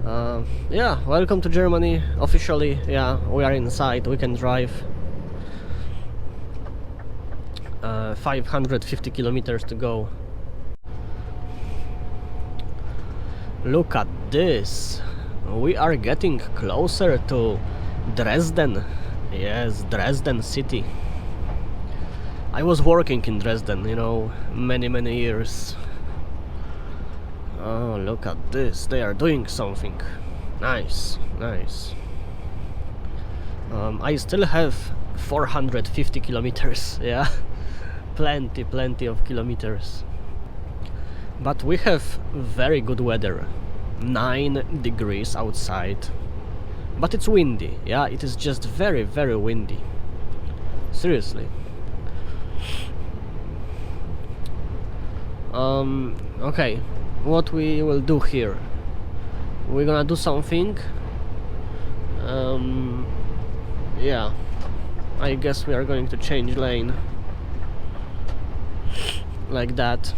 Yeah, welcome to Germany, officially. Yeah, we are inside, we can drive. 550 kilometers to go. Look at this! We are getting closer to Dresden. Yes, Dresden city. I was working in Dresden, you know, many years. Oh, look at this, they are doing something. Nice. I still have 450 kilometers, yeah. Plenty of kilometers. But we have very good weather. 9 degrees outside. But it's windy, yeah, it is just very windy. Seriously. Okay, what we will do here? We're gonna do something. Yeah, I guess we are going to change lane. Like that.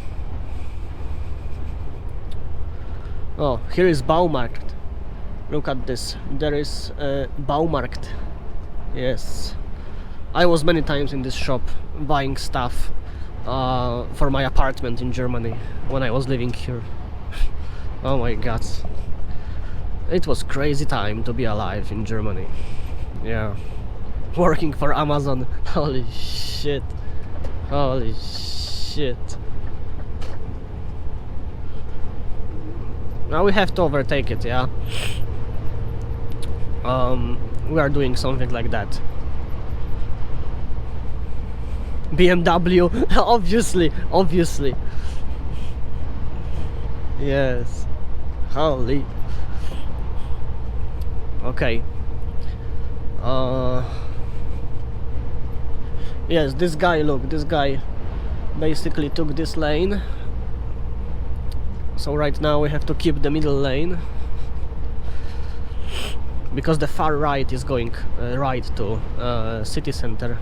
Oh, here is Baumarkt. Look at this. There is Baumarkt. Yes. I was many times in this shop buying stuff for my apartment in Germany when I was living here. Oh my god. It was crazy time to be alive in Germany. Yeah. Working for Amazon. Holy shit. Holy shit. Now we have to overtake it, yeah. We are doing something like that. BMW, obviously. Yes. Holy. Okay. Yes, this guy, look, this guy basically took this lane. So right now we have to keep the middle lane, because the far right is going right to city center.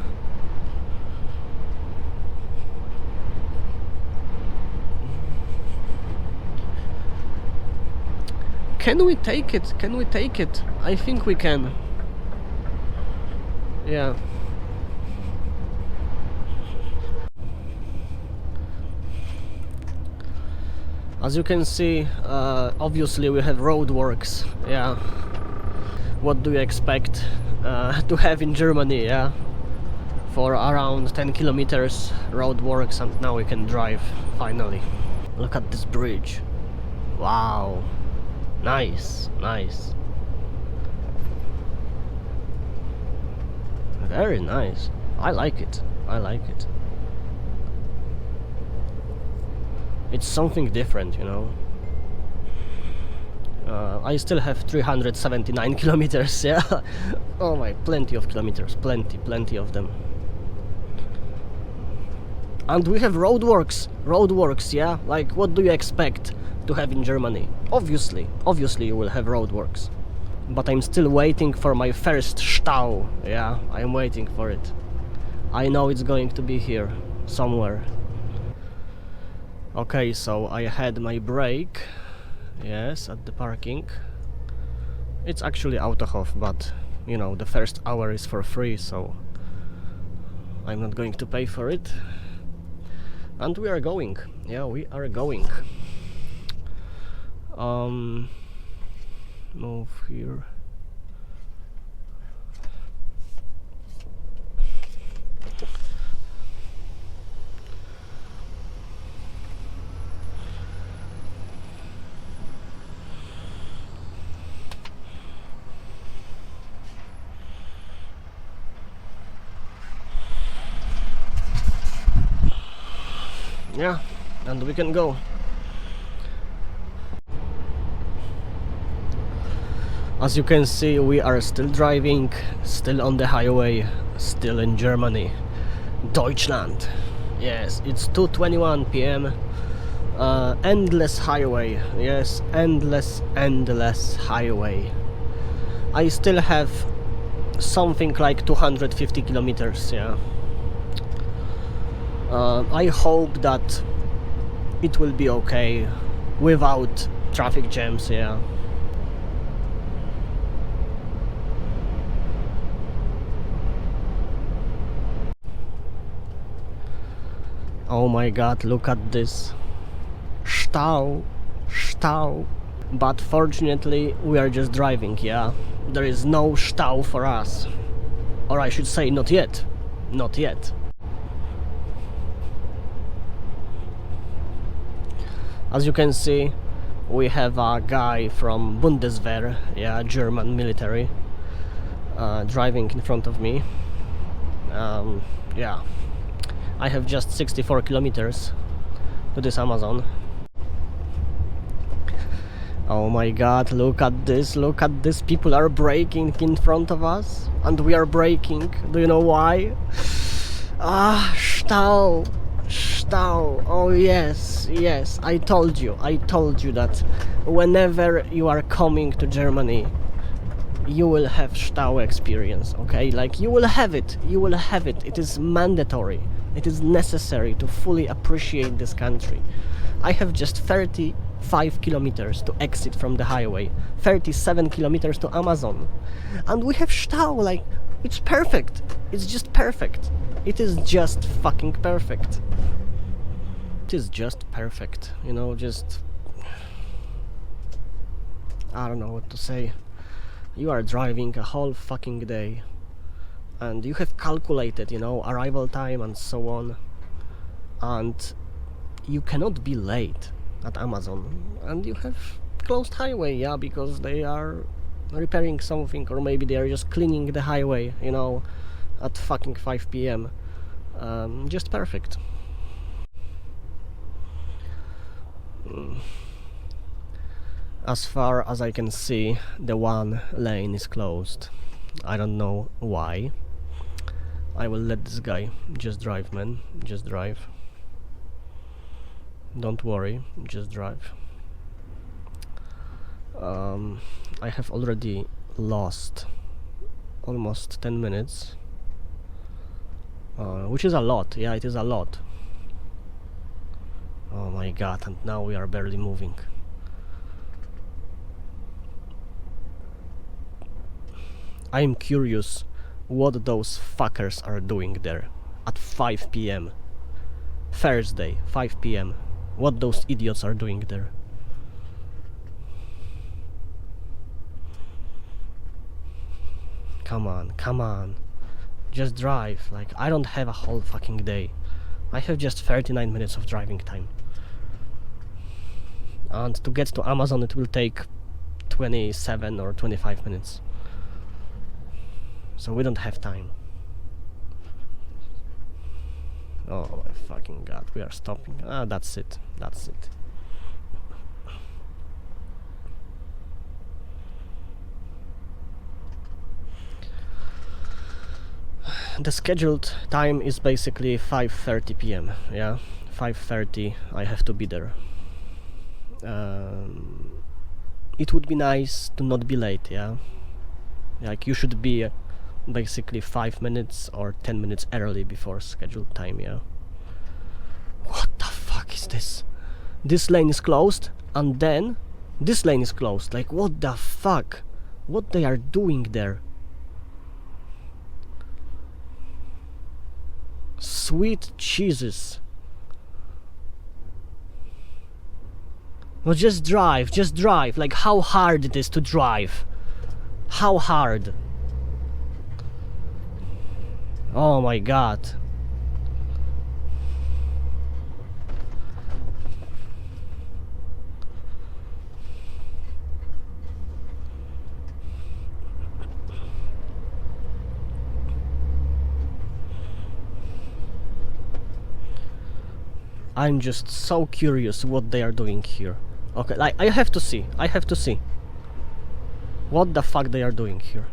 Can we take it? Can we take it? I think we can. Yeah. As you can see, obviously we have roadworks. Yeah. What do you expect to have in Germany? Yeah. For around 10 kilometers roadworks, and now we can drive finally. Look at this bridge. Wow. Nice. Very nice. I like it. It's something different, you know. I still have 379 kilometers, yeah. Oh my, plenty of kilometers, plenty of them. And we have roadworks, yeah. Like, what do you expect to have in Germany? Obviously you will have roadworks. But I'm still waiting for my first Stau, yeah. I'm waiting for it. I know it's going to be here somewhere. Okay, so I had my break, yes, at the parking. It's actually Autohof, but you know, the first hour is for free, so I'm not going to pay for it. And we are going, yeah, we are going. Move here. Yeah, and we can go. As you can see, we are still driving, still on the highway, still in Germany. Deutschland. Yes, it's 2:21 p.m. Endless highway. Yes, endless highway. I still have something like 250 kilometers, yeah. I hope that it will be okay without traffic jams, yeah. Oh my god, look at this. Stau. Stau. But fortunately, we are just driving, yeah? There is no Stau for us. Or I should say, not yet. Not yet. As you can see, we have a guy from Bundeswehr, yeah, German military, driving in front of me. Yeah, I have just 64 kilometers to this Amazon. Oh my god, look at this, people are braking in front of us, and we are braking. Do you know why? Stau! Stau! Oh yes, I told you that whenever you are coming to Germany, you will have Stau experience, okay? Like, you will have it, it is mandatory, it is necessary to fully appreciate this country. I have just 35 kilometers to exit from the highway, 37 kilometers to Amazon, and we have Stau. Like, it's perfect, it's just perfect, it is just fucking perfect. It is just perfect, you know, just... I don't know what to say. You are driving a whole fucking day, and you have calculated, you know, arrival time and so on, and you cannot be late at Amazon, and you have closed highway, yeah, because they are repairing something, or maybe they are just cleaning the highway, you know, at fucking 5 p.m. Just perfect. As far as I can see, the one lane is closed. I don't know why. I will let this guy just drive, man. Just drive. Don't worry, just drive. I have already lost almost 10 minutes, which is a lot. Yeah, it is a lot. Oh my god, and now we are barely moving. I'm curious what those fuckers are doing there at 5 p.m. Thursday, 5 p.m. What those idiots are doing there. Come on. Just drive. Like, I don't have a whole fucking day. I have just 39 minutes of driving time. And to get to Amazon it will take 27 or 25 minutes. So we don't have time. Oh my fucking god, we are stopping. That's it. The scheduled time is basically 5:30 p.m. Yeah, 5:30 I have to be there. It would be nice to not be late, yeah? Like, you should be basically 5 minutes or 10 minutes early before scheduled time, yeah? What the fuck is this? This lane is closed, and then this lane is closed. Like, what the fuck? What they are doing there? Sweet Jesus. Well, just drive. Like, how hard it is to drive. How hard. Oh my god. I'm just so curious what they are doing here. Okay, like, I have to see what the fuck they are doing here.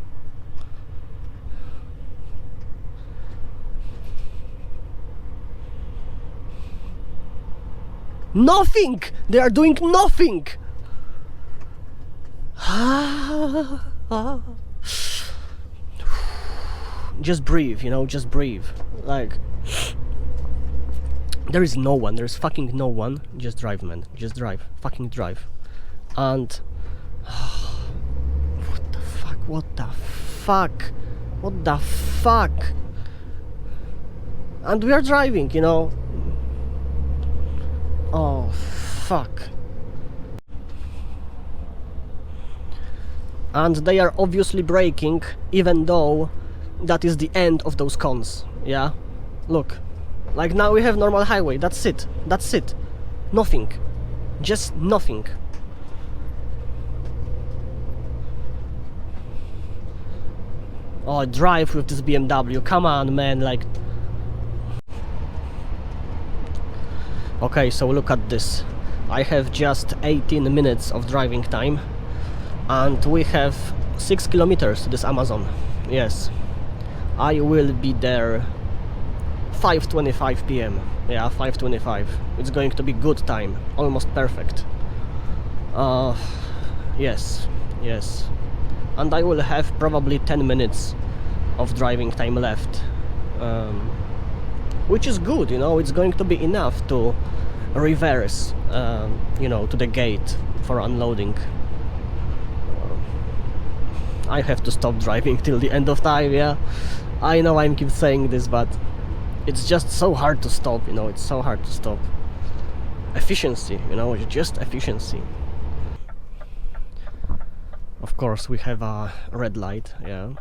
Nothing! They are doing nothing! Just breathe, you know, just breathe. Like, there is no one, there's fucking no one. Just drive, man, just drive, fucking drive. And what the fuck? And we are driving, you know. fuck. And they are obviously braking, even though that is the end of those cons. Yeah, look, like now we have normal highway. That's it. That's it. Nothing. Just nothing. Oh, drive with this BMW. Come on, man. Like. Okay, so look at this. I have just 18 minutes of driving time, and we have 6 kilometers to this Amazon. Yes, I will be there 5:25 p.m. Yeah, 5:25. It's going to be good time, almost perfect. Yes, yes. And I will have probably 10 minutes of driving time left, which is good, you know. It's going to be enough to reverse, you know, to the gate for unloading. I have to stop driving till the end of time. Yeah, I know I keep saying this, but it's just so hard to stop, you know. It's so hard to stop. Efficiency, you know, just efficiency. Of course, we have a red light, yeah,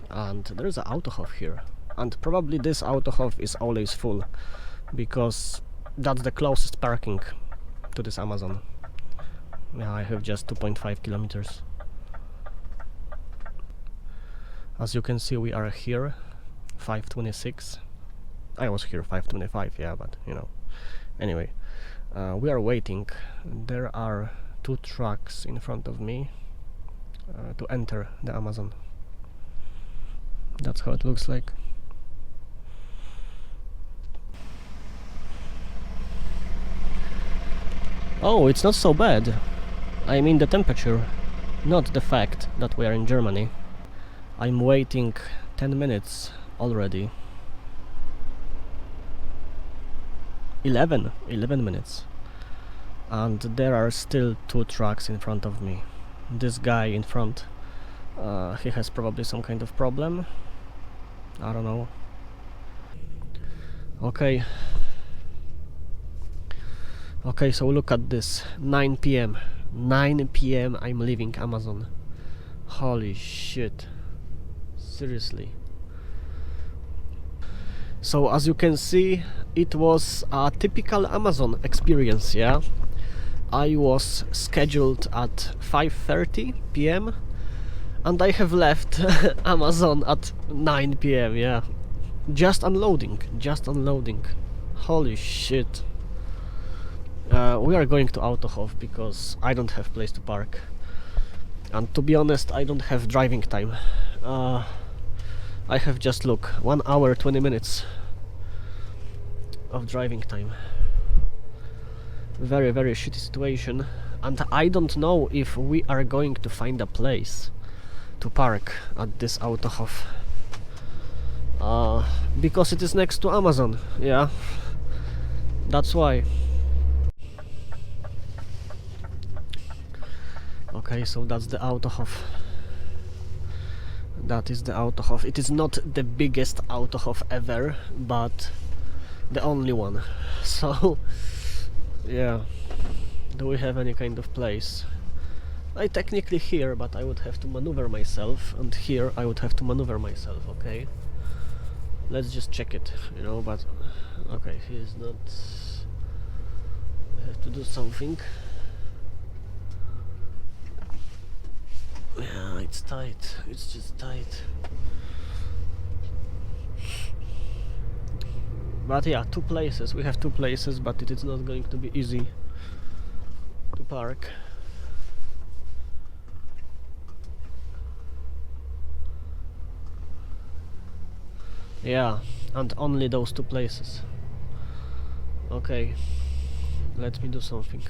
and there's an Autohof here, and probably this Autohof is always full, because that's the closest parking to this Amazon. Yeah, I have just 2.5 kilometers. As you can see, we are here 5:26. I was here 5:25, yeah, but you know. Anyway, we are waiting. There are 2 trucks in front of me to enter the Amazon. That's how it looks like. Oh, it's not so bad. I mean the temperature, not the fact that we are in Germany. I'm waiting 10 minutes already. 11 minutes. And there are still 2 trucks in front of me. This guy in front, he has probably some kind of problem. I don't know. Okay. Okay, so look at this. 9 p.m. 9 p.m. I'm leaving Amazon. Holy shit. Seriously. So as you can see, it was a typical Amazon experience, yeah? I was scheduled at 5:30 p.m. and I have left Amazon at 9 p.m, yeah. Just unloading. Holy shit. We are going to Autohof because I don't have place to park. And to be honest, I don't have driving time. I have just, look, 1 hour 20 minutes of driving time. Very, very shitty situation. And I don't know if we are going to find a place to park at this Autohof. Because it is next to Amazon, yeah. That's why. Okay, so that's the Autohof. That is the Autohof. It is not the biggest Autohof ever, but the only one. So, yeah. Do we have any kind of place? I technically here, but I would have to maneuver myself, and here I would have to maneuver myself, okay? Let's just check it, you know, but... Okay, he is not... I have to do something. Yeah, it's tight. It's just tight. But yeah, 2 places. We have 2 places, but it is not going to be easy to park. Yeah, and only those 2 places. Okay, let me do something.